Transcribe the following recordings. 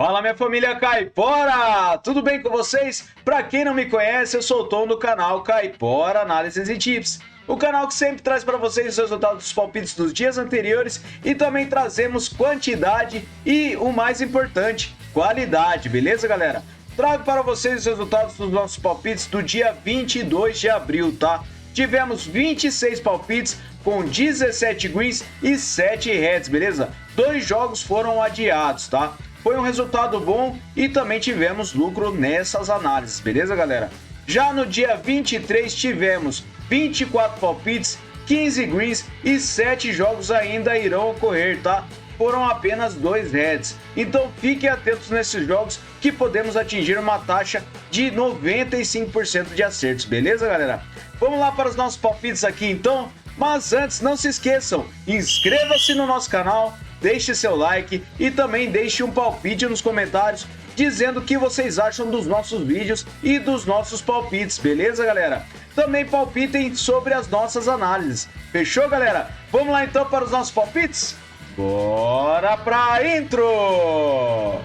Fala, minha família Caipora! Tudo bem com vocês? Para quem não me conhece, eu sou o Tom do canal Caipora Análises e Tips. O canal que sempre traz para vocês os resultados dos palpites dos dias anteriores e também trazemos quantidade e, o mais importante, qualidade, beleza, galera? Trago para vocês os resultados dos nossos palpites do dia 22 de abril, tá? Tivemos 26 palpites com 17 greens e 7 reds, beleza? 2 jogos foram adiados, tá? Foi um resultado bom e também tivemos lucro nessas análises, beleza, galera? Já no dia 23 tivemos 24 palpites, 15 greens e 7 jogos ainda irão ocorrer, tá? Foram apenas 2 reds. Então fiquem atentos nesses jogos que podemos atingir uma taxa de 95% de acertos, beleza, galera? Vamos lá para os nossos palpites aqui então, mas antes não se esqueçam, inscreva-se no nosso canal, deixe seu like e também deixe um palpite nos comentários dizendo o que vocês acham dos nossos vídeos e dos nossos palpites, beleza, galera? Também palpitem sobre as nossas análises. Fechou, galera? Vamos lá então para os nossos palpites? Bora pra intro!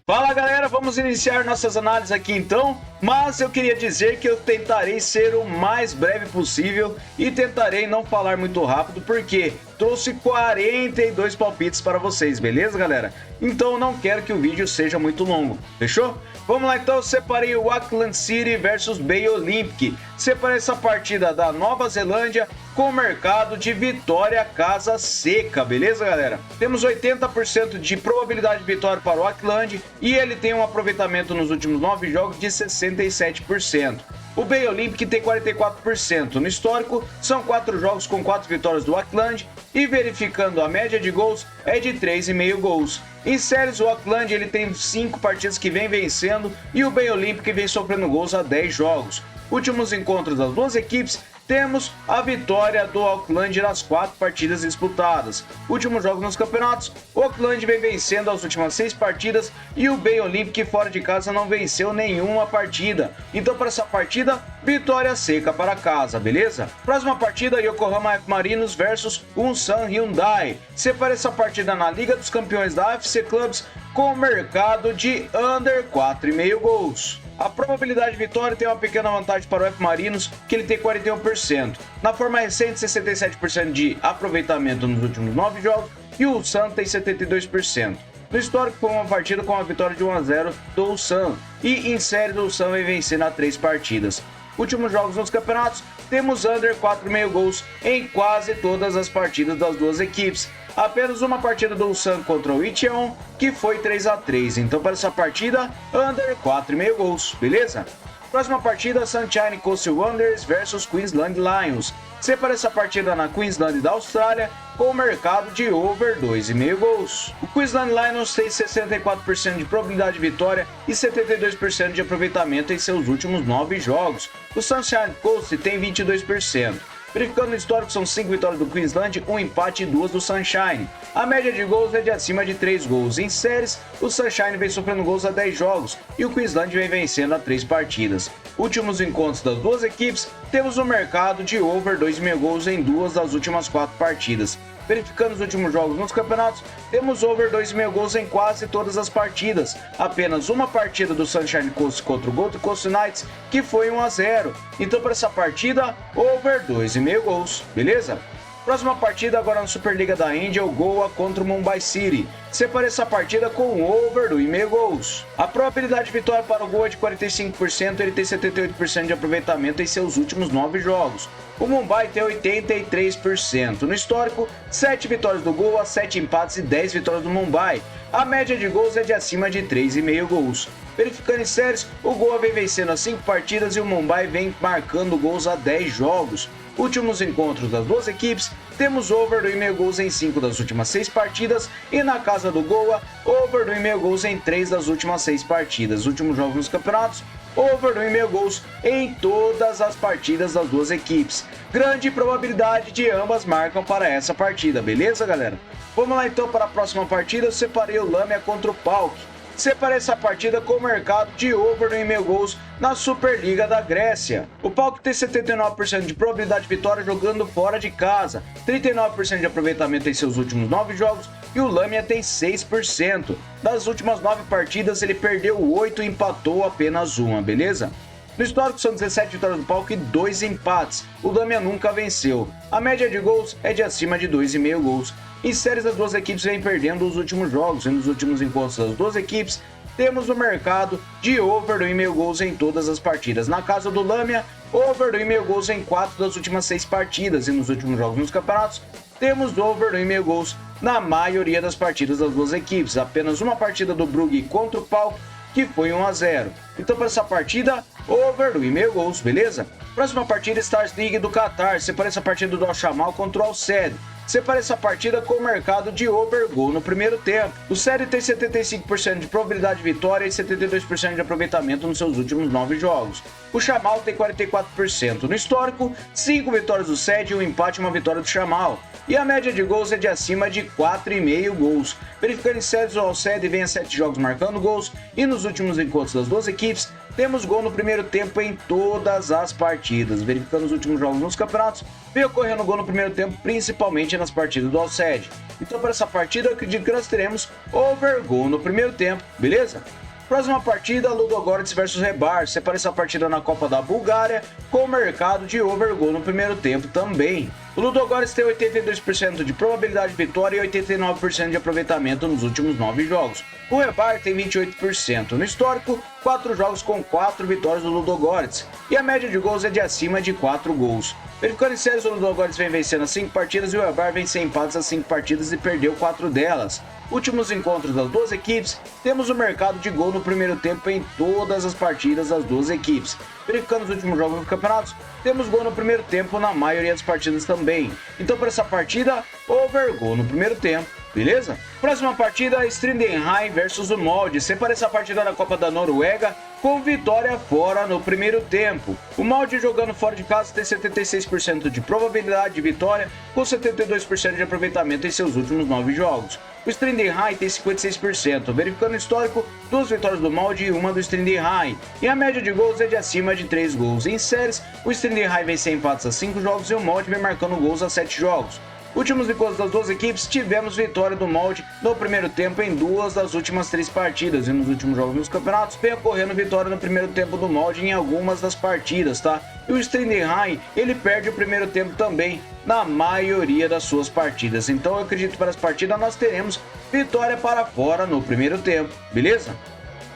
Fala, galera, vamos iniciar nossas análises aqui então, mas eu queria dizer que eu tentarei ser o mais breve possível e tentarei não falar muito rápido, porque trouxe 42 palpites para vocês, beleza, galera? Então não quero que o vídeo seja muito longo, fechou? Vamos lá então, eu separei o Auckland City versus Bay Olympic, separei essa partida da Nova Zelândia com o mercado de vitória casa seca, beleza, galera? Temos 80% de probabilidade de vitória para o Auckland e ele tem um aproveitamento nos últimos 9 jogos de 67%. O Bay Olympic tem 44%. No histórico, são 4 jogos com 4 vitórias do Auckland e verificando a média de gols é de 3,5 gols. Em séries, o Auckland ele tem 5 partidas que vem vencendo e o Bay Olympic vem sofrendo gols há 10 jogos. Últimos encontros das duas equipes, temos a vitória do Auckland nas 4 partidas disputadas. Últimos jogos nos campeonatos, o Auckland vem vencendo as últimas 6 partidas e o Bay Olympic fora de casa não venceu nenhuma partida. Então para essa partida, vitória seca para casa, beleza? Próxima partida, Yokohama F Marinos versus Ulsan Hyundai. Separa essa partida na Liga dos Campeões da AFC Clubs com mercado de under 4,5 gols. A probabilidade de vitória tem uma pequena vantagem para o F Marinos, que ele tem 41%. Na forma recente, 67% de aproveitamento nos últimos 9 jogos e o Ulsan tem 72%. No histórico, foi uma partida com a vitória de 1-0 do Ulsan e em série do Ulsan vem vencendo a 3 partidas. Últimos jogos nos campeonatos, temos under 4,5 gols em quase todas as partidas das duas equipes. Apenas uma partida do Ulsan contra o Incheon, que foi 3-3. Então, para essa partida, under 4,5 gols, beleza? Próxima partida, Sunshine Coast Wanderers versus Queensland Lions. Separa essa partida na Queensland da Austrália com o mercado de over 2,5 gols. O Queensland Lions tem 64% de probabilidade de vitória e 72% de aproveitamento em seus últimos 9 jogos. O Sunshine Coast tem 22%. Verificando o histórico, são 5 vitórias do Queensland, 1 empate e 2 do Sunshine. A média de gols é de acima de 3 gols. Em séries, o Sunshine vem sofrendo gols há 10 jogos e o Queensland vem vencendo há 3 partidas. Últimos encontros das duas equipes, temos um mercado de over 2,5 gols em 2 das últimas 4 partidas. Verificando os últimos jogos nos campeonatos, temos over 2,5 gols em quase todas as partidas. Apenas uma partida do Sunshine Coast contra o Gold Coast Knights, que foi 1-0. Então, para essa partida, over 2,5 gols, beleza? Próxima partida agora na Superliga da Índia, o Goa contra o Mumbai City. Separe essa partida com over 2,5 gols. A probabilidade de vitória para o Goa é de 45%, ele tem 78% de aproveitamento em seus últimos 9 jogos. O Mumbai tem 83%. No histórico, 7 vitórias do Goa, 7 empates e 10 vitórias do Mumbai. A média de gols é de acima de 3,5 gols. Verificando em séries, o Goa vem vencendo as 5 partidas e o Mumbai vem marcando gols há 10 jogos. Últimos encontros das duas equipes, temos over 2,5 gols em 5 das últimas 6 partidas e na casa do Goa, over 2,5 gols em 3 das últimas 6 partidas. Últimos jogos nos campeonatos, over 2,5 gols em todas as partidas das duas equipes. Grande probabilidade de ambas marcam para essa partida, beleza, galera? Vamos lá então para a próxima partida. Eu separei o Lamia contra o Pauk. Separei essa partida com o mercado de over 1,5 gols na Superliga da Grécia. O PAOK tem 79% de probabilidade de vitória jogando fora de casa, 39% de aproveitamento em seus últimos 9 jogos e o Lamia tem 6%. Das últimas 9 partidas ele perdeu 8 e empatou apenas uma, beleza? No histórico são 17 vitórias do PAOK e 2 empates. O Lamia nunca venceu. A média de gols é de acima de 2,5 gols. Em séries, as duas equipes vêm perdendo os últimos jogos, e nos últimos encontros das duas equipes, temos o mercado de over 1,5 gols em todas as partidas. Na casa do Lamia, over 1,5 gols em 4 das últimas 6 partidas, e nos últimos jogos nos campeonatos, temos over 1,5 gols na maioria das partidas das duas equipes. Apenas uma partida do Brugge contra o PAOK, que foi 1-0. Então, para essa partida, over 1,5 gols, beleza? Próxima partida, Stars League do Qatar. Separei essa partida do Al-Shamal contra o Al-Sadd. Separei essa partida com o mercado de over gol no primeiro tempo. O Sadd tem 75% de probabilidade de vitória e 72% de aproveitamento nos seus últimos 9 jogos. O Shamal tem 44%. No histórico, 5 vitórias do Sadd, um empate e uma vitória do Shamal. E a média de gols é de acima de 4,5 gols. Verificando em séries, o Al-Sadd vem a 7 jogos marcando gols e nos últimos encontros das duas equipes, temos gol no primeiro tempo em todas as partidas. Verificando os últimos jogos nos campeonatos, vem ocorrendo gol no primeiro tempo, principalmente nas partidas do Al-Sadd. Então, para essa partida, eu acredito que nós teremos over gol no primeiro tempo, beleza? Próxima partida, Ludogorets versus Rebar. Separei essa partida na Copa da Bulgária com o mercado de over gol no primeiro tempo também. O Ludogorets tem 82% de probabilidade de vitória e 89% de aproveitamento nos últimos 9 jogos. O Rebar tem 28%. No histórico, 4 jogos com 4 vitórias do Ludogorets. E a média de gols é de acima de 4 gols. Verificando em séries, o Ludogorets vem vencendo as 5 partidas e o Rebar vem sem empates as 5 partidas e perdeu 4 delas. Últimos encontros das duas equipes, temos o mercado de gol no primeiro tempo em todas as partidas das duas equipes. Verificando os últimos jogos dos campeonatos, temos gol no primeiro tempo na maioria das partidas também. Então, para essa partida, over gol no primeiro tempo, beleza? Próxima partida, Strindenheim versus o Molde. Separei essa partida na Copa da Noruega com vitória fora no primeiro tempo. O Molde jogando fora de casa tem 76% de probabilidade de vitória, com 72% de aproveitamento em seus últimos 9 jogos. O Strindenheim tem 56%, verificando o histórico, 2 vitórias do Molde e 1 do Strindenheim. E a média de gols é de acima de 3 gols. Em séries, o Strindenheim vem sem empates a 5 jogos e o Molde vem marcando gols a 7 jogos. Últimos encontros das duas equipes, tivemos vitória do Molde no primeiro tempo em 2 das últimas 3 partidas. E nos últimos jogos nos campeonatos, vem ocorrendo vitória no primeiro tempo do Molde em algumas das partidas, tá? E o Strindenheim, ele perde o primeiro tempo também na maioria das suas partidas. Então eu acredito que para essa partida nós teremos vitória para fora no primeiro tempo, beleza?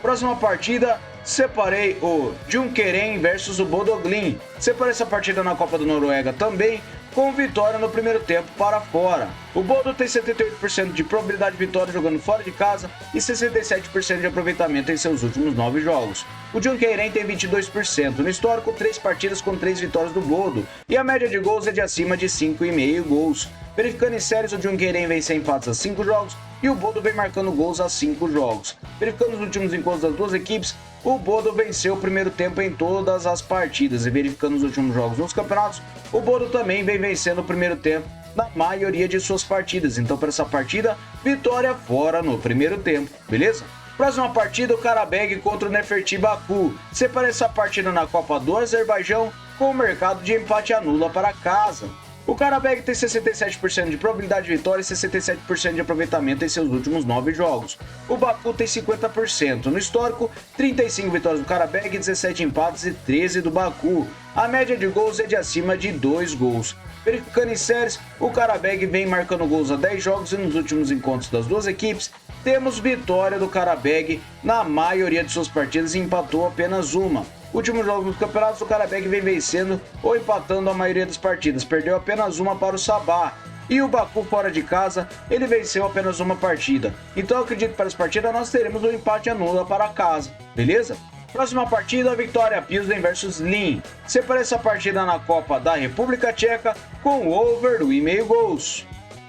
Próxima partida, separei o Junkeren versus o Bodø Glimt. Separei essa partida na Copa da Noruega também, com vitória no primeiro tempo para fora. O Bodø tem 78% de probabilidade de vitória jogando fora de casa e 67% de aproveitamento em seus últimos 9 jogos. O Junkeren tem 22%. No histórico, 3 partidas com 3 vitórias do Bodø e a média de gols é de acima de 5,5 gols. Verificando em séries, o Junkeren vem sem empates a 5 jogos e o Bodø vem marcando gols a 5 jogos. Verificando os últimos encontros das duas equipes, o Bodø venceu o primeiro tempo em todas as partidas. E verificando os últimos jogos nos campeonatos, o Bodø também vem vencendo o primeiro tempo na maioria de suas partidas. Então, para essa partida, vitória fora no primeiro tempo, beleza? Próxima partida, o Karabag contra o Neferti Baku. Separei essa partida na Copa do Azerbaijão com o mercado de empate anula para casa. O Karabag tem 67% de probabilidade de vitória e 67% de aproveitamento em seus últimos 9 jogos. O Baku tem 50%. No histórico, 35 vitórias do Karabag, 17 empates e 13 do Baku. A média de gols é de acima de 2 gols. Verificando em séries, o Karabag vem marcando gols a 10 jogos e nos últimos encontros das duas equipes, temos vitória do Karabag na maioria de suas partidas e empatou apenas uma. Últimos jogos dos campeonatos, o Karabag vem vencendo ou empatando a maioria das partidas. Perdeu apenas uma para o Sabah. E o Baku fora de casa, ele venceu apenas uma partida. Então eu acredito que para essa partida nós teremos um empate anula para casa, beleza? Próxima partida, Vitória Pilsen versus Lyn. Separei essa partida na Copa da República Tcheca com over 1,5 gols.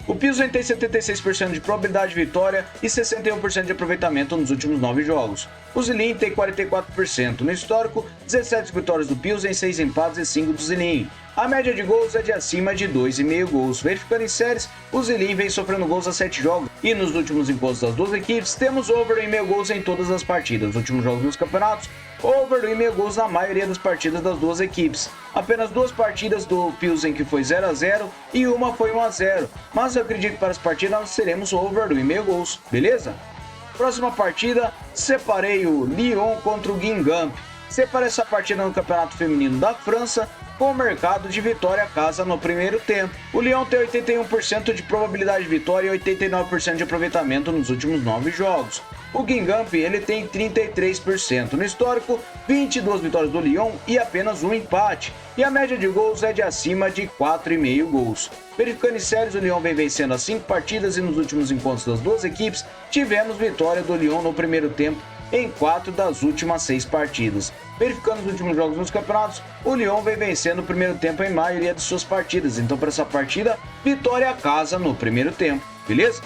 O Pilsen tem 76% de probabilidade de vitória e 61% de aproveitamento nos últimos 9 jogos. O Zilin tem 44%. No histórico, 17 vitórias do Pilsen, 6 empates e 5 do Zilin. A média de gols é de acima de 2,5 gols. Verificando em séries, o Zilin vem sofrendo gols a 7 jogos. E nos últimos encontros das duas equipes, temos over 2,5 gols em todas as partidas. Nos últimos jogos nos campeonatos, over 2,5 gols na maioria das partidas das duas equipes. Apenas 2 partidas do Pilsen que foi 0 a 0 e uma foi 1 a 0. Mas eu acredito que para as partidas nós teremos over 2,5 gols, beleza? Próxima partida, separei o Lyon contra o Guingamp. Separei essa partida no Campeonato Feminino da França com o mercado de vitória a casa no primeiro tempo. O Lyon tem 81% de probabilidade de vitória e 89% de aproveitamento nos últimos 9 jogos. O Guingamp ele tem 33%. No histórico, 22 vitórias do Lyon e apenas um empate. E a média de gols é de acima de 4,5 gols. Verificando em séries, o Lyon vem vencendo as 5 partidas e nos últimos encontros das duas equipes, tivemos vitória do Lyon no primeiro tempo em 4 das últimas 6 partidas. Verificando os últimos jogos nos campeonatos, o Lyon vem vencendo o primeiro tempo em maioria de suas partidas. Então, para essa partida, vitória a casa no primeiro tempo, beleza?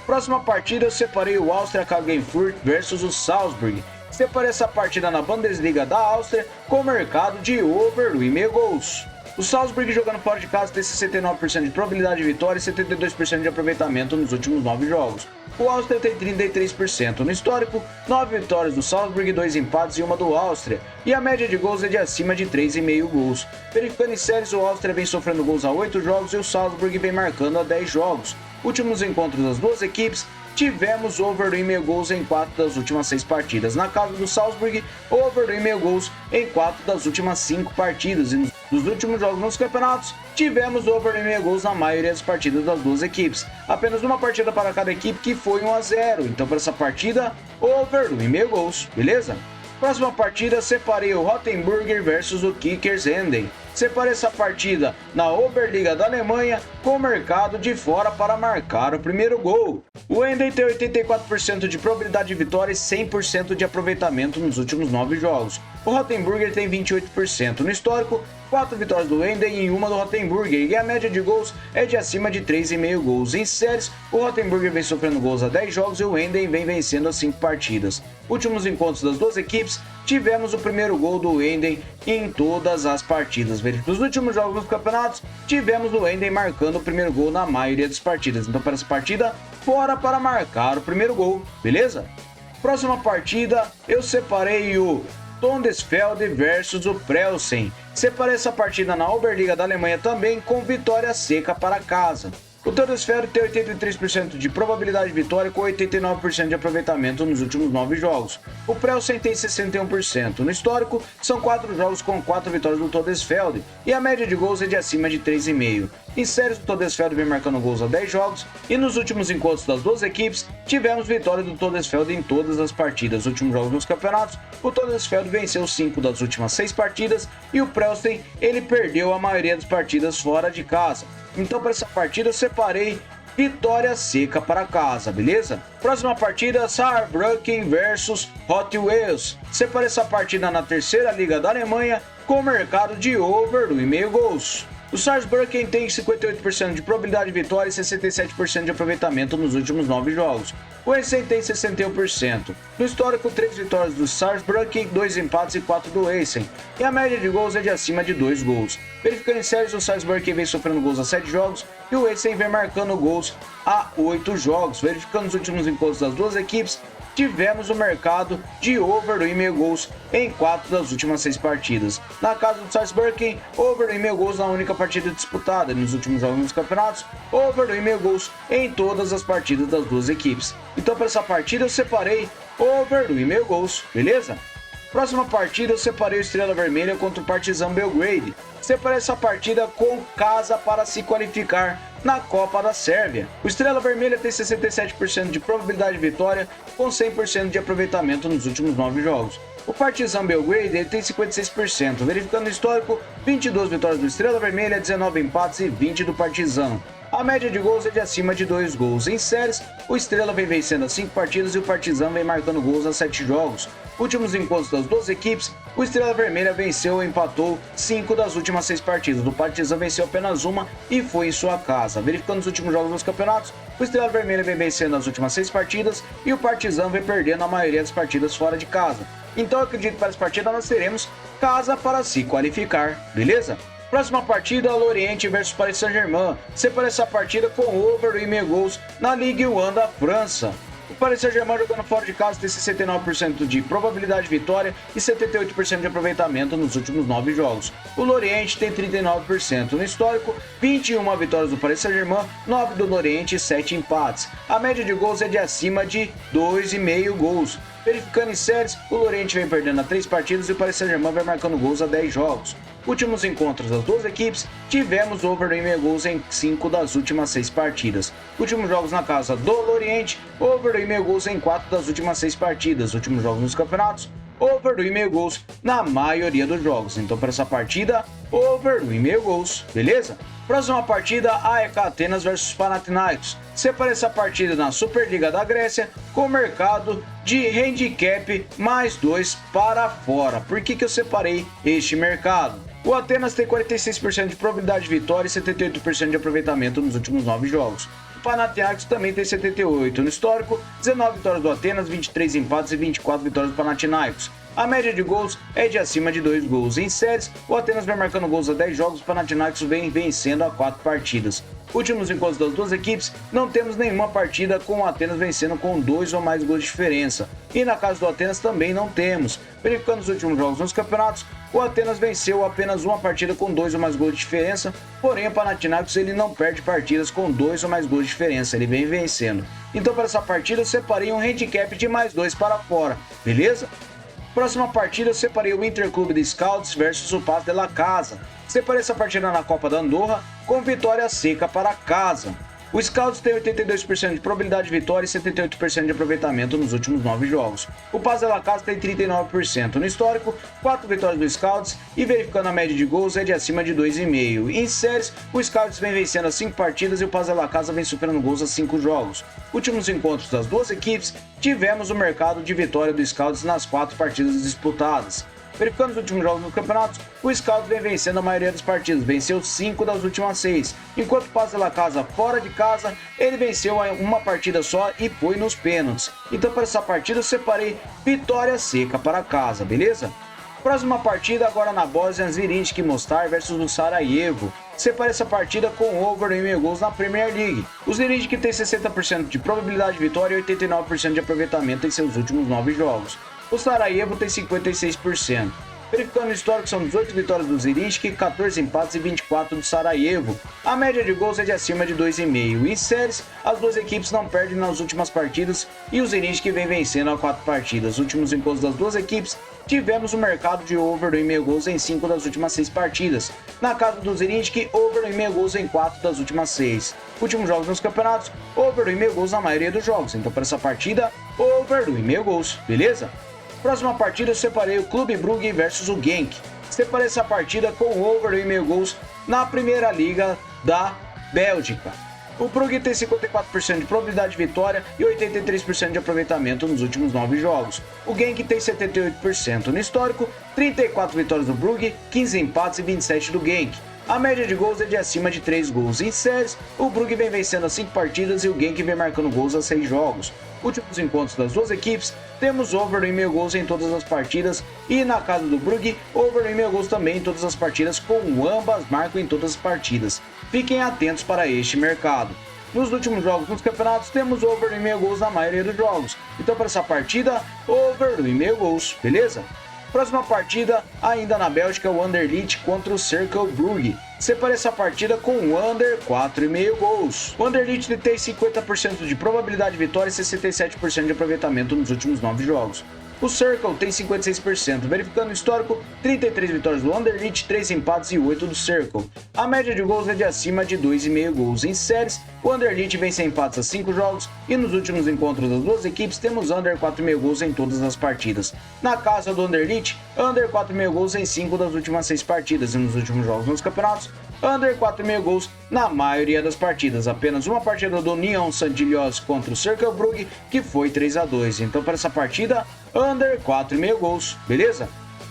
Próxima partida, eu separei o Austria Klagenfurt versus o Salzburg. Separei essa partida na Bundesliga da Áustria com mercado de over 2,5 gols. O Salzburg jogando fora de casa tem 69% de probabilidade de vitória e 72% de aproveitamento nos últimos 9 jogos. O Áustria tem 33%. No histórico, 9 vitórias do Salzburg, 2 empates e uma do Áustria. E a média de gols é de acima de 3,5 gols. Verificando em séries, o Áustria vem sofrendo gols a 8 jogos e o Salzburg vem marcando a 10 jogos. Últimos encontros das duas equipes, tivemos over 2,5 gols em 4 das últimas 6 partidas. Na casa do Salzburg, over 2,5 gols em 4 das últimas 5 partidas. E nos últimos jogos nos campeonatos, tivemos over 2,5 gols na maioria das partidas das duas equipes. Apenas uma partida para cada equipe que foi 1 a 0. Então, para essa partida, over 2,5 gols, beleza? Próxima partida, separei o Rotenburger versus o Kickers Emden. Separei essa partida na Oberliga da Alemanha com o mercado de fora para marcar o primeiro gol. O Emden tem 84% de probabilidade de vitória e 100% de aproveitamento nos últimos 9 jogos. O Rotenburger tem 28%. No histórico, 4 vitórias do Emden e uma do Rotenburger, e a média de gols é de acima de 3,5 gols. Em séries, o Rotenburger vem sofrendo gols a 10 jogos e o Emden vem vencendo as 5 partidas. Últimos encontros das duas equipes, tivemos o primeiro gol do Emden em todas as partidas. Nos últimos jogos dos campeonatos, tivemos o Emden marcando o primeiro gol na maioria das partidas. Então, para essa partida, fora para marcar o primeiro gol, beleza? Próxima partida, eu separei o Tondesfeld versus o Prelsen. Separei essa partida na Oberliga da Alemanha também com vitória seca para casa. O Tondesfeld tem 83% de probabilidade de vitória com 89% de aproveitamento nos últimos 9 jogos. O Prelsen tem 61%. No histórico, são 4 jogos com 4 vitórias do Tondesfeld e a média de gols é de acima de 3,5. Em séries, o Tondesfeld vem marcando gols a 10 jogos e nos últimos encontros das duas equipes, tivemos vitória do Tondesfeld em todas as partidas. Nos últimos jogos nos campeonatos, o Tondesfeld venceu 5 das últimas 6 partidas e o Prelsen ele perdeu a maioria das partidas fora de casa. Então, para essa partida, eu separei vitória seca para casa, beleza? Próxima partida, Saarbrücken versus Hot Wheels. Separei essa partida na terceira liga da Alemanha com mercado de over 2,5 gols. O Saarbrücken tem 58% de probabilidade de vitória e 67% de aproveitamento nos últimos 9 jogos. O Essen tem 61%. No histórico, 3 vitórias do Saarbrücken, 2 empates e 4 do Essen. E a média de gols é de acima de 2 gols. Verificando em séries, o Saarbrücken vem sofrendo gols a 7 jogos e o Essen vem marcando gols a 8 jogos. Verificando os últimos encontros das duas equipes, tivemos o mercado de over 2,5 gols em 4 das últimas 6 partidas. Na casa do Saarbrücken, over 2,5 gols na única partida disputada. Nos últimos jogos dos campeonatos, over 2,5 gols em todas as partidas das duas equipes. Então, para essa partida, eu separei over 2,5 gols, beleza? Próxima partida, eu separei o Estrela Vermelha contra o Partizan Belgrade. Separei essa partida com casa para se qualificar na Copa da Sérvia. O Estrela Vermelha tem 67% de probabilidade de vitória com 100% de aproveitamento nos últimos 9 jogos. O Partizan Belgrade ele tem 56%, verificando o histórico, 22 vitórias do Estrela Vermelha, 19 empates e 20 do Partizan. A média de gols é de acima de 2 gols. Em séries, o Estrela vem vencendo as 5 partidas e o Partizan vem marcando gols a 7 jogos. Últimos encontros das duas equipes, o Estrela Vermelha venceu ou empatou 5 das últimas 6 partidas. O Partizan venceu apenas uma e foi em sua casa. Verificando os últimos jogos dos campeonatos, o Estrela Vermelha vem vencendo as últimas 6 partidas e o Partizan vem perdendo a maioria das partidas fora de casa. Então eu acredito que para essa partida nós teremos casa para se qualificar, beleza? Próxima partida, Lorient versus Paris Saint-Germain. Separa essa partida com over 1,5 gols na Ligue 1 da França. O Paris Saint-Germain jogando fora de casa tem 69% de probabilidade de vitória e 78% de aproveitamento nos últimos 9 jogos. O Lorient tem 39%. No histórico, 21 vitórias do Paris Saint-Germain, 9 do Lorient e 7 empates. A média de gols é de acima de 2,5 gols. Verificando em séries, o Lorient vem perdendo a 3 partidas e o Paris Saint-Germain vai marcando gols a 10 jogos. Últimos encontros das duas equipes, tivemos over 1,5 gols em 5 das últimas 6 partidas. Últimos jogos na casa do Lorient, over 1,5 gols em 4 das últimas 6 partidas. Últimos jogos nos campeonatos, over 1,5 gols na maioria dos jogos. Então, para essa partida, over 1,5 gols, beleza? Próxima partida, AEK Atenas versus Panathinaikos. Separa essa partida na Superliga da Grécia com o mercado de handicap mais 2 para fora. Por que eu separei este mercado? O Atenas tem 46% de probabilidade de vitória e 78% de aproveitamento nos últimos 9 jogos. O Panathinaikos também tem 78%. No histórico, 19 vitórias do Atenas, 23 empates e 24 vitórias do Panathinaikos. A média de gols é de acima de 2 gols. Em séries, o Atenas vem marcando gols a 10 jogos, o Panathinaikos vem vencendo a 4 partidas. Últimos encontros das duas equipes, não temos nenhuma partida com o Atenas vencendo com 2 ou mais gols de diferença. E na casa do Atenas também não temos. Verificando os últimos jogos nos campeonatos, o Atenas venceu apenas uma partida com 2 ou mais gols de diferença, porém o Panathinaikos ele não perde partidas com 2 ou mais gols de diferença, ele vem vencendo. Então para essa partida eu separei um handicap de mais 2 para fora, beleza? Próxima partida eu separei o Interclube de Scouts versus o Pass de la Casa. Separei essa partida na Copa da Andorra com vitória seca para casa. O Scouts tem 82% de probabilidade de vitória e 78% de aproveitamento nos últimos 9 jogos. O Pass de la Casa tem 39%. No histórico, 4 vitórias do Scouts e verificando a média de gols é de acima de 2,5. Em séries, o Scouts vem vencendo as 5 partidas e o Pass de la Casa vem superando gols a 5 jogos. Últimos encontros das duas equipes, tivemos o mercado de vitória do Scouts nas 4 partidas disputadas. Verificando os últimos jogos no campeonato, o Scouts vem vencendo a maioria dos partidos, venceu 5 das últimas 6, enquanto o Pass de la Casa fora de casa, ele venceu uma partida só e foi nos pênaltis. Então para essa partida eu separei vitória seca para casa, beleza? Próxima partida agora na Bósnia, Zrinjski Mostar versus o Sarajevo. Separei essa partida com over 1,5 gols na Premier League. O Zrinjski tem 60% de probabilidade de vitória e 89% de aproveitamento em seus últimos 9 jogos. O Sarajevo tem 56%. Verificando o histórico, são 18 vitórias do Zrinjski, 14 empates e 24 do Sarajevo. A média de gols é de acima de 2,5. Em séries, as duas equipes não perdem nas últimas partidas e o Zrinjski vem vencendo a 4 partidas. Últimos encontros das duas equipes, tivemos o mercado de over 1,5 gols em 5 das últimas 6 partidas. Na casa do Zrinjski, over 1,5 gols em 4 das últimas 6. Últimos jogos nos campeonatos, over 1,5 gols na maioria dos jogos. Então para essa partida, over 1,5 gols, beleza? Próxima partida eu separei o Clube Brugge versus o Genk. Separei essa partida com over 1,5 gols na Primeira Liga da Bélgica. O Brugge tem 54% de probabilidade de vitória e 83% de aproveitamento nos últimos 9 jogos. O Genk tem 78%. No histórico, 34 vitórias do Brugge, 15 empates e 27 do Genk. A média de gols é de acima de 3 gols. Em séries, o Brugge vem vencendo as 5 partidas e o Genk vem marcando gols a 6 jogos. Últimos encontros das duas equipes, temos over 1,5 gols em todas as partidas e na casa do Brugge, over 1,5 gols também em todas as partidas, com ambas marcam em todas as partidas. Fiquem atentos para este mercado. Nos últimos jogos nos campeonatos, temos over 1,5 gols na maioria dos jogos. Então para essa partida, over 1,5 gols, beleza? Próxima partida, ainda na Bélgica, o Anderlecht contra o Cercle Brugge. Separei essa partida com o under 4,5 gols. O Anderlecht tem 50% de probabilidade de vitória e 67% de aproveitamento nos últimos 9 jogos. O Cercle tem 56%, verificando o histórico, 33 vitórias do Anderlecht, 3 empates e 8 do Cercle. A média de gols é de acima de 2,5 gols. Em séries, o Anderlecht vem sem empates a 5 jogos e nos últimos encontros das duas equipes temos under 4,5 gols em todas as partidas. Na casa do Anderlecht, under 4,5 gols em 5 das últimas 6 partidas e nos últimos jogos nos campeonatos, under 4,5 gols na maioria das partidas. Apenas uma partida do Nyon Saint-Gilloise contra o Cercle Brugge, que foi 3-2. Então para essa partida, under 4,5 gols, beleza?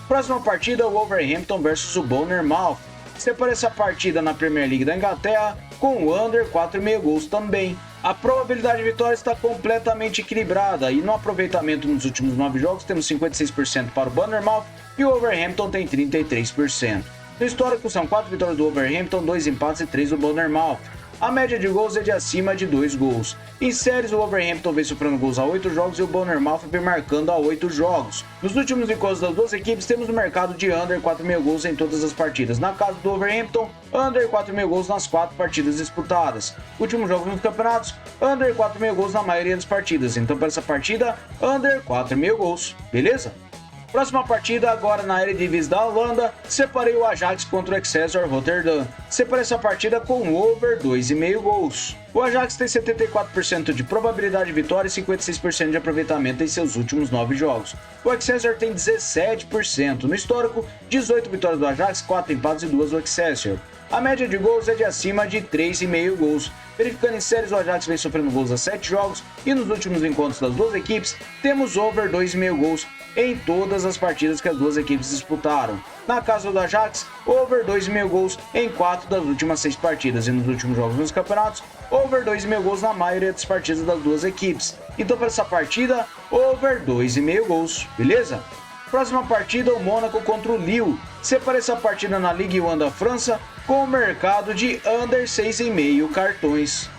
Próxima partida, o Wolverhampton versus o Bournemouth. Separei essa partida na Premier League da Inglaterra com o under 4,5 gols também. A probabilidade de vitória está completamente equilibrada e no aproveitamento nos últimos 9 jogos temos 56% para o Bournemouth e o Wolverhampton tem 33%. No histórico são 4 vitórias do Wolverhampton, 2 empates e 3 do Bournemouth. A média de gols é de acima de 2 gols. Em séries, o Wolverhampton vem sofrendo gols a 8 jogos e o Bournemouth vem marcando a 8 jogos. Nos últimos encontros das duas equipes, temos no mercado de under 4,5 gols em todas as partidas. Na casa do Wolverhampton, under 4,5 gols nas 4 partidas disputadas. Últimos jogos nos campeonatos, under 4,5 gols na maioria das partidas. Então, para essa partida, under 4,5 gols. Beleza? Próxima partida agora na Eredivisie da Holanda, separei o Ajax contra o Excelsior Rotterdam. Separei essa partida com over 2,5 gols. O Ajax tem 74% de probabilidade de vitória e 56% de aproveitamento em seus últimos 9 jogos. O Excelsior tem 17%. No histórico, 18 vitórias do Ajax, 4 empates e 2 do Excelsior. A média de gols é de acima de 3,5 gols. Verificando em séries, o Ajax vem sofrendo gols a 7 jogos e nos últimos encontros das duas equipes, temos over 2,5 gols em todas as partidas que as duas equipes disputaram. Na casa do Ajax, over 2,5 gols em 4 das últimas 6 partidas e nos últimos jogos nos campeonatos, over 2,5 gols na maioria das partidas das duas equipes. Então para essa partida, over 2,5 gols, beleza? Próxima partida, o Mônaco contra o Lille. Separa essa partida na Ligue 1 da França com o mercado de under 6,5 cartões.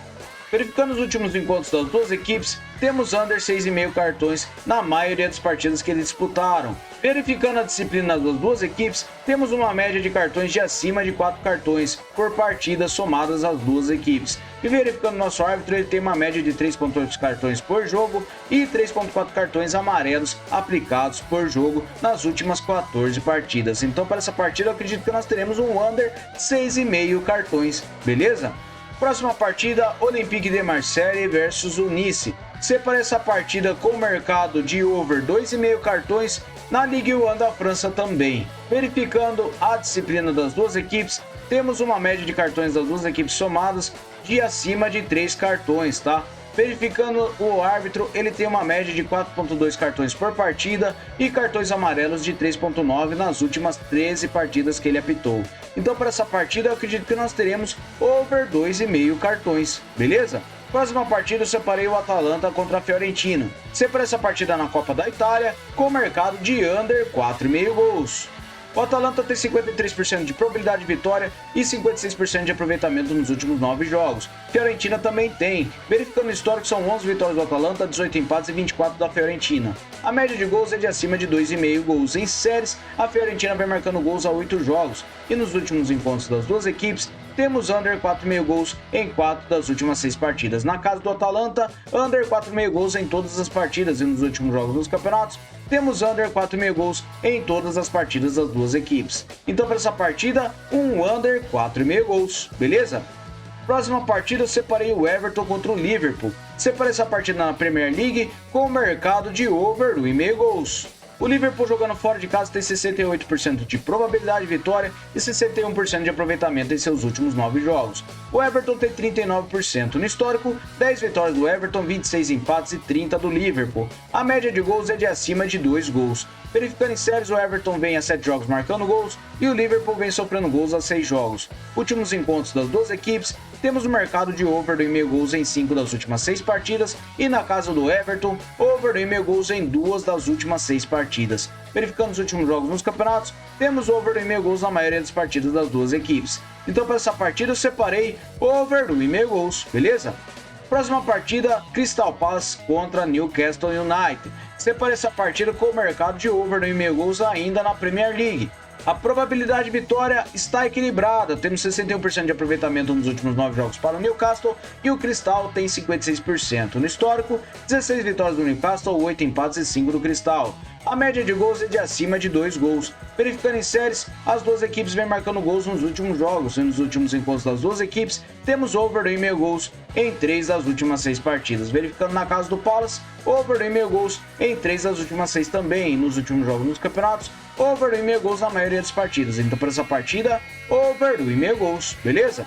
Verificando os últimos encontros das duas equipes, temos under 6,5 cartões na maioria das partidas que eles disputaram. Verificando a disciplina das duas equipes, temos uma média de cartões de acima de 4 cartões por partida somadas às duas equipes. E verificando nosso árbitro, ele tem uma média de 3,8 cartões por jogo e 3,4 cartões amarelos aplicados por jogo nas últimas 14 partidas. Então para essa partida eu acredito que nós teremos um under 6,5 cartões, beleza? Próxima partida, Olympique de Marseille versus o Nice. Separa essa partida com o mercado de over 2,5 cartões na Ligue 1 da França também. Verificando a disciplina das duas equipes, temos uma média de cartões das duas equipes somadas de acima de 3 cartões, tá? Verificando o árbitro, ele tem uma média de 4,2 cartões por partida e cartões amarelos de 3,9 nas últimas 13 partidas que ele apitou. Então para essa partida eu acredito que nós teremos over 2,5 cartões, beleza? Próxima partida eu separei o Atalanta contra a Fiorentina. Separei essa partida na Copa da Itália com o mercado de under 4,5 gols. O Atalanta tem 53% de probabilidade de vitória e 56% de aproveitamento nos últimos 9 jogos. Fiorentina também tem. Verificando o histórico, são 11 vitórias do Atalanta, 18 empates e 24 da Fiorentina. A média de gols é de acima de 2,5 gols. Em séries, a Fiorentina vem marcando gols a 8 jogos. E nos últimos encontros das duas equipes, temos under 4,5 gols em 4 das últimas 6 partidas. Na casa do Atalanta, under 4,5 gols em todas as partidas e nos últimos jogos dos campeonatos, temos under 4,5 gols em todas as partidas das duas equipes. Então para essa partida, um under 4,5 gols, beleza? Próxima partida eu separei o Everton contra o Liverpool. Separei essa partida na Premier League com o mercado de over 1,5 gols. O Liverpool jogando fora de casa tem 68% de probabilidade de vitória e 61% de aproveitamento em seus últimos 9 jogos. O Everton tem 39%. No histórico, 10 vitórias do Everton, 26 empates e 30 do Liverpool. A média de gols é de acima de 2 gols. Verificando em séries, o Everton vem a 7 jogos marcando gols e o Liverpool vem sofrendo gols a 6 jogos. Últimos encontros das duas equipes, temos o mercado de over 2,5 gols em 5 das últimas 6 partidas e na casa do Everton, over 2,5 gols em 2 das últimas 6 partidas. Verificando os últimos jogos nos campeonatos, temos over 2,5 gols na maioria das partidas das duas equipes. Então para essa partida eu separei over 2,5 gols, beleza? Próxima partida, Crystal Palace contra Newcastle United. Separei essa partida com o mercado de over 2,5 gols ainda na Premier League. A probabilidade de vitória está equilibrada, temos 61% de aproveitamento nos últimos 9 jogos para o Newcastle e o Crystal tem 56%. No histórico, 16 vitórias do Newcastle, 8 empates e 5 do Crystal. A média de gols é de acima de 2 gols. Verificando em séries, as duas equipes vêm marcando gols nos últimos jogos e nos últimos encontros das duas equipes, temos over 2,5 gols em 3 das últimas 6 partidas. Verificando na casa do Palace, over 2,5 gols em 3 das últimas 6 também. E nos últimos jogos nos campeonatos, over 2,5 gols na maioria das partidas. Então para essa partida, over 2,5 gols, beleza?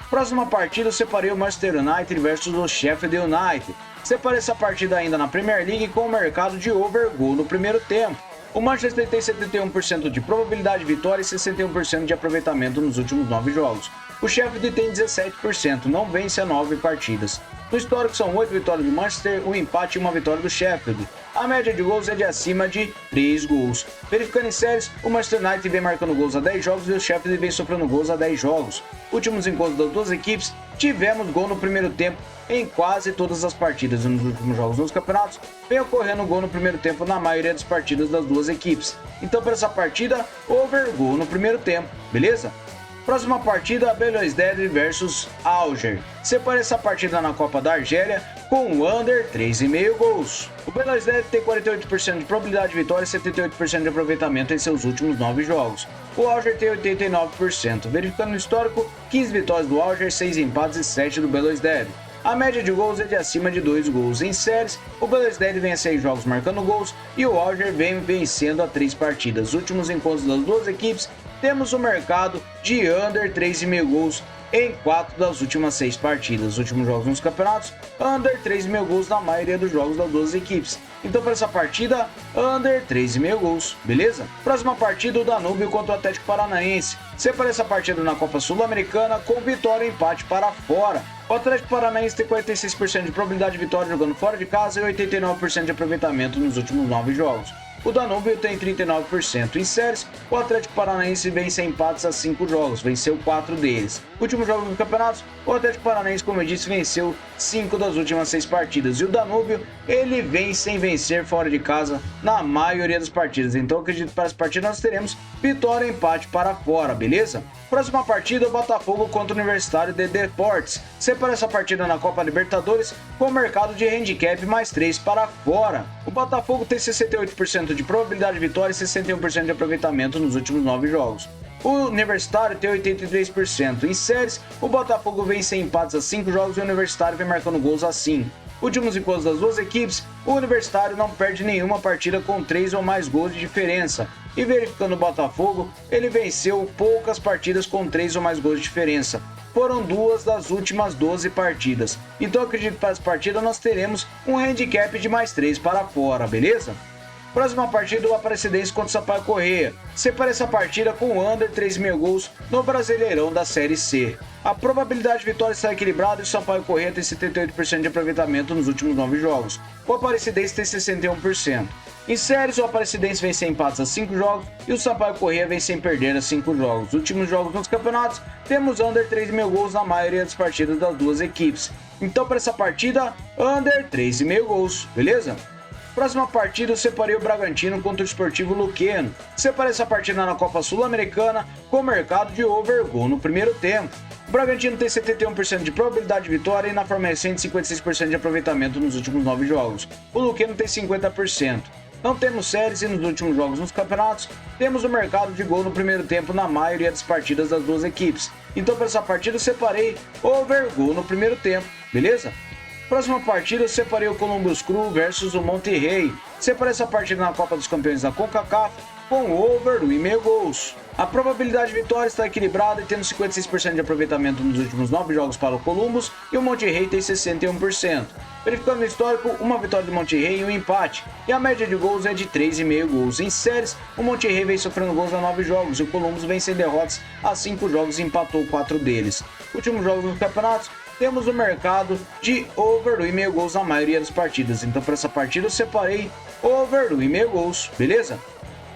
Próxima partida eu separei o Manchester United versus o Sheffield United. Separei essa partida ainda na Premier League com o mercado de over gol no primeiro tempo. O Manchester tem 71% de probabilidade de vitória e 61% de aproveitamento nos últimos 9 jogos. O Sheffield tem 17%, não vence a 9 partidas. No histórico são 8 vitórias do Manchester, um empate e uma vitória do Sheffield. a média de gols é de acima de 3 gols. Verificando em séries, o Manchester United vem marcando gols a 10 jogos e o Sheffield vem sofrendo gols a 10 jogos. Últimos encontros das duas equipes, tivemos gol no primeiro tempo em quase todas as partidas e nos últimos jogos dos campeonatos, vem ocorrendo gol no primeiro tempo na maioria das partidas das duas equipes. Então para essa partida, over gol no primeiro tempo, beleza? Próxima partida, Belouizdad versus Alger. Separe essa partida na Copa da Argélia com o under 3,5 gols. O Belouizdad tem 48% de probabilidade de vitória e 78% de aproveitamento em seus últimos 9 jogos. O Alger tem 89%. Verificando o histórico, 15 vitórias do Alger, 6 empates e 7 do Belouizdad. A média de gols é de acima de 2 gols. Em séries, o Belouizdad vem a 6 jogos marcando gols e o Alger vem vencendo a 3 partidas. Últimos encontros das duas equipes, temos o mercado de under 3,5 gols em 4 das últimas 6 partidas. Últimos jogos nos campeonatos, under 3,5 gols na maioria dos jogos das duas equipes. Então para essa partida, under 3,5 gols, beleza? Próxima partida, o Danúbio contra o Atlético Paranaense. Separa essa partida na Copa Sul-Americana com vitória e empate para fora. O Atlético Paranaense tem 46% de probabilidade de vitória jogando fora de casa e 89% de aproveitamento nos últimos 9 jogos. O Danúbio tem 39%. Em séries, o Atlético Paranaense vem sem empates a 5 jogos, venceu 4 deles. Últimos jogos dos campeonatos, o Atlético Paranaense, como eu disse, venceu 5 das últimas 6 partidas. E o Danúbio, ele vem sem vencer fora de casa na maioria das partidas. Então, acredito que para essa partida nós teremos vitória e empate para fora, beleza? Próxima partida, o Botafogo contra o Universitário de Deportes. Separa essa partida na Copa Libertadores com o mercado de handicap mais 3 para fora. O Botafogo tem 68% de probabilidade de vitória e 61% de aproveitamento nos últimos 9 jogos. O Universitário tem 83%. Em séries, o Botafogo vem sem empates a 5 jogos e o Universitário vem marcando gols a 5. Últimos encontros das duas equipes, o Universitário não perde nenhuma partida com 3 ou mais gols de diferença. E verificando o Botafogo, ele venceu poucas partidas com 3 ou mais gols de diferença. Foram 2 das últimas 12 partidas. Então acredito que para essa partida nós teremos um handicap de mais 3 para fora, beleza? Próxima partida, o Aparecidense contra o Sampaio Corrêa. Separa essa partida com under 3,5 gols no Brasileirão da Série C. A probabilidade de vitória está equilibrada e o Sampaio Corrêa tem 78% de aproveitamento nos últimos 9 jogos. O Aparecidense tem 61%. Em séries, o Aparecidense vem sem empates a 5 jogos e o Sampaio Corrêa vem sem perder a 5 jogos. Últimos jogos nos campeonatos, temos under 3,5 gols na maioria das partidas das duas equipes. Então para essa partida, under 3,5 gols, beleza? Próxima partida, eu separei o Bragantino contra o Sportivo Luqueno. Separei essa partida na Copa Sul-Americana com o mercado de over gol no primeiro tempo. O Bragantino tem 71% de probabilidade de vitória e na forma recente 56% de aproveitamento nos últimos 9 jogos. O Luqueno tem 50%. Não temos séries e nos últimos jogos nos campeonatos, temos o mercado de gol no primeiro tempo na maioria das partidas das duas equipes. Então para essa partida eu separei over gol no primeiro tempo, beleza? Próxima partida eu separei o Columbus Crew versus o Monterrey. Separei essa partida na Copa dos Campeões da CONCACAF com over 1,5 gols. A probabilidade de vitória está equilibrada e tendo 56% de aproveitamento nos últimos 9 jogos para o Columbus e o Monterrey tem 61%. Verificando o histórico, uma vitória do Monterrey e um empate, e a média de gols é de 3,5 gols. Em séries, o Monterrey vem sofrendo gols a 9 jogos e o Columbus vem sem derrotas a 5 jogos e empatou 4 deles. Últimos jogos nos campeonatos, temos o mercado de over 1,5 gols na maioria das partidas. Então para essa partida eu separei over 1,5 gols, beleza?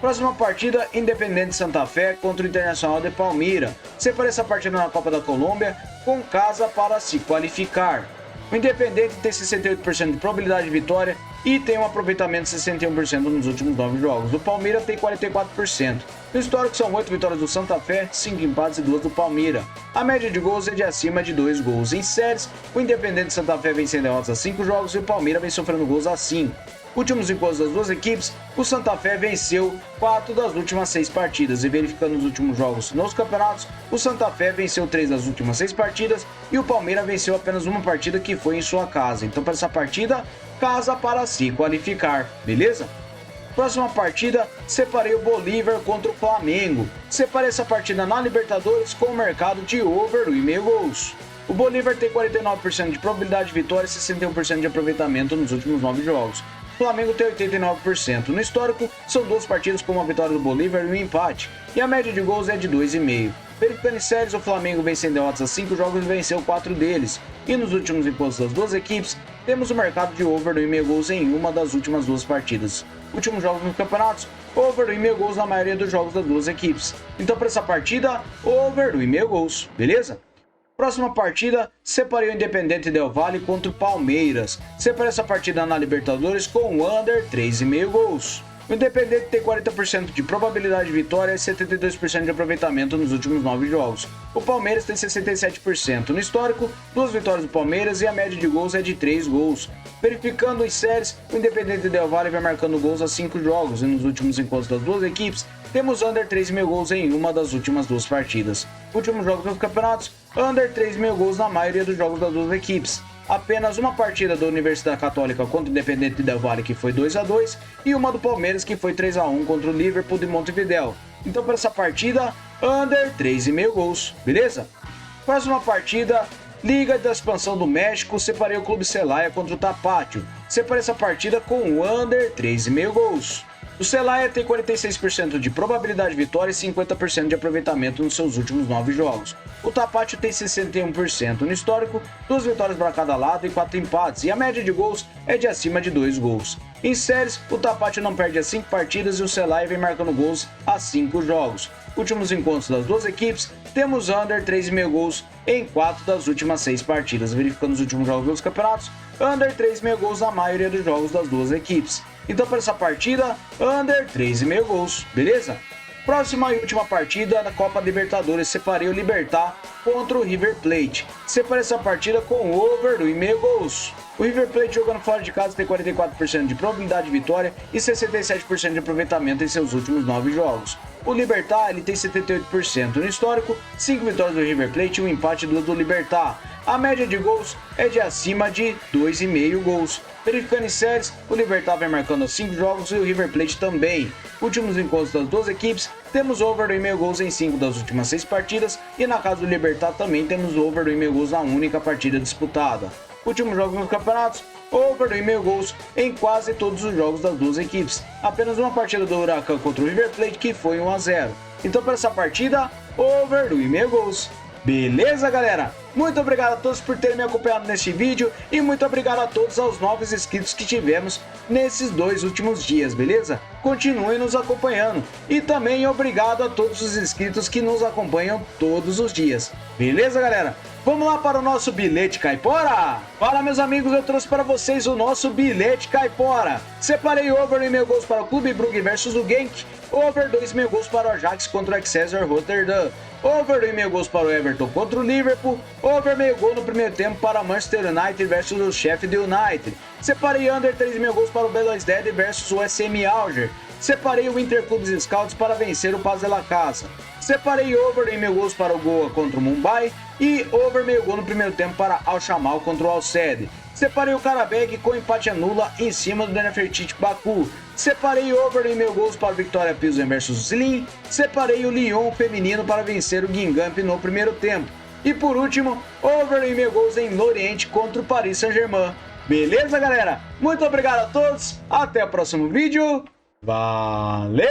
Próxima partida, Independente Santa Fé contra o Internacional de Palmira. Separei essa partida na Copa da Colômbia com casa para se qualificar. O Independente tem 68% de probabilidade de vitória e tem um aproveitamento de 61% nos últimos 9 jogos. O Palmira tem 44%. No histórico são 8 vitórias do Santa Fé, 5 empates e 2 do Palmira. A média de gols é de acima de 2 gols. Em séries, o Independente Santa Fé vem sem derrotas a 5 jogos e o Palmira vem sofrendo gols a 5. Últimos encontros das duas equipes, o Santa Fé venceu 4 das últimas 6 partidas e verificando os últimos jogos nos campeonatos, o Santa Fé venceu 3 das últimas 6 partidas e o Palmeiras venceu apenas uma partida que foi em sua casa. Então para essa partida, casa para se qualificar, beleza? Próxima partida, separei o Bolívar contra o Flamengo. Separei essa partida na Libertadores com o mercado de over 1,5 gols. O Bolívar tem 49% de probabilidade de vitória e 61% de aproveitamento nos últimos 9 jogos. O Flamengo tem 89%. No histórico, são 2 partidas com uma vitória do Bolívar e um empate, e a média de gols é de 2,5. Verificando em séries, o Flamengo vem sem derrotas a 5 jogos e venceu 4 deles. E nos últimos encontros das duas equipes, temos o mercado de over 1,5 gols em uma das últimas duas partidas. Últimos jogos nos campeonatos, over 1,5 gols na maioria dos jogos das duas equipes. Então para essa partida, over 1,5 gols, beleza? Próxima partida, separei o Independente Del Valle contra o Palmeiras. Separei essa partida na Libertadores com o under 3,5 gols. O Independente tem 40% de probabilidade de vitória e 72% de aproveitamento nos últimos 9 jogos. O Palmeiras tem 67%. No histórico, 2 vitórias do Palmeiras e a média de gols é de 3 gols. Verificando as séries, o Independente Del Valle vai marcando gols a 5 jogos e nos últimos encontros das duas equipes, temos under 3,5 gols em uma das últimas duas partidas. Últimos jogos dos campeonatos, under 3,5 gols na maioria dos jogos das duas equipes. Apenas uma partida da Universidade Católica contra o Independente Del Valle que foi 2-2 e uma do Palmeiras que foi 3-1 contra o Liverpool de Montevideo. Então para essa partida, under 3,5 gols, beleza? Próxima partida, Liga da Expansão do México, separei o Clube Celaya contra o Tapatío. Separei essa partida com o under 3,5 gols. O Celaya tem 46% de probabilidade de vitória e 50% de aproveitamento nos seus últimos 9 jogos. O Tapatío tem 61% no histórico, 2 vitórias para cada lado e 4 empates, e a média de gols é de acima de 2 gols. Em séries, o Tapatío não perde a 5 partidas e o Celaya vem marcando gols a 5 jogos. Últimos encontros das duas equipes, temos under 3,5 gols em 4 das últimas 6 partidas. Verificando os últimos jogos dos campeonatos, under 3,5 gols na maioria dos jogos das duas equipes. Então para essa partida, under 3,5 gols, beleza? Próxima e última partida da Copa Libertadores, separei o Libertad contra o River Plate. Separei essa partida com over 1,5 gols. O River Plate jogando fora de casa tem 44% de probabilidade de vitória e 67% de aproveitamento em seus últimos 9 jogos. O Libertad ele tem 78% no histórico, 5 vitórias do River Plate e um empate do Libertad. A média de gols é de acima de 2,5 gols. Verificando em séries, o Libertad vem marcando 5 jogos e o River Plate também. Últimos encontros das duas equipes, temos over 1,5 gols em 5 das últimas 6 partidas e na casa do Libertad também temos over 1,5 gols na única partida disputada. Últimos jogos nos campeonatos, over 1,5 gols em quase todos os jogos das duas equipes. Apenas uma partida do Huracan contra o River Plate que foi 1-0. Então para essa partida, over 1,5 gols. Beleza, galera? Muito obrigado a todos por terem me acompanhado neste vídeo e muito obrigado a todos aos novos inscritos que tivemos nesses 2 últimos dias, beleza? Continuem nos acompanhando e também obrigado a todos os inscritos que nos acompanham todos os dias, beleza, galera? Vamos lá para o nosso bilhete caipora? Fala, meus amigos, eu trouxe para vocês o nosso bilhete caipora. Separei over 1,5 gols para o Clube Brugge versus o Genk, over 2,5 gols para o Ajax contra o Excelsior Rotterdam, over 1,5 gols para o Everton contra o Liverpool, over 1,5 gol no primeiro tempo para Manchester United versus o Sheffield United. Separei under 3,5 gols para o Belouizdad versus o SM Alger. Separei o Interclubes Scouts para vencer o Paz de la Casa. Separei over 1,5 gols para o Goa contra o Mumbai e over 1,5 gol no primeiro tempo para Al Shamal contra o Al Sadd. Separei o Karabag com empate anula em cima do Nefertiti Baku. Separei over 1,5 gols para o Victoria Pilsen versus o Slim. Separei o Lyon feminino para vencer o Guingamp no primeiro tempo. E por último, over 1,5 gols em Lorient contra o Paris Saint-Germain. Beleza, galera? Muito obrigado a todos. Até o próximo vídeo. Valeu!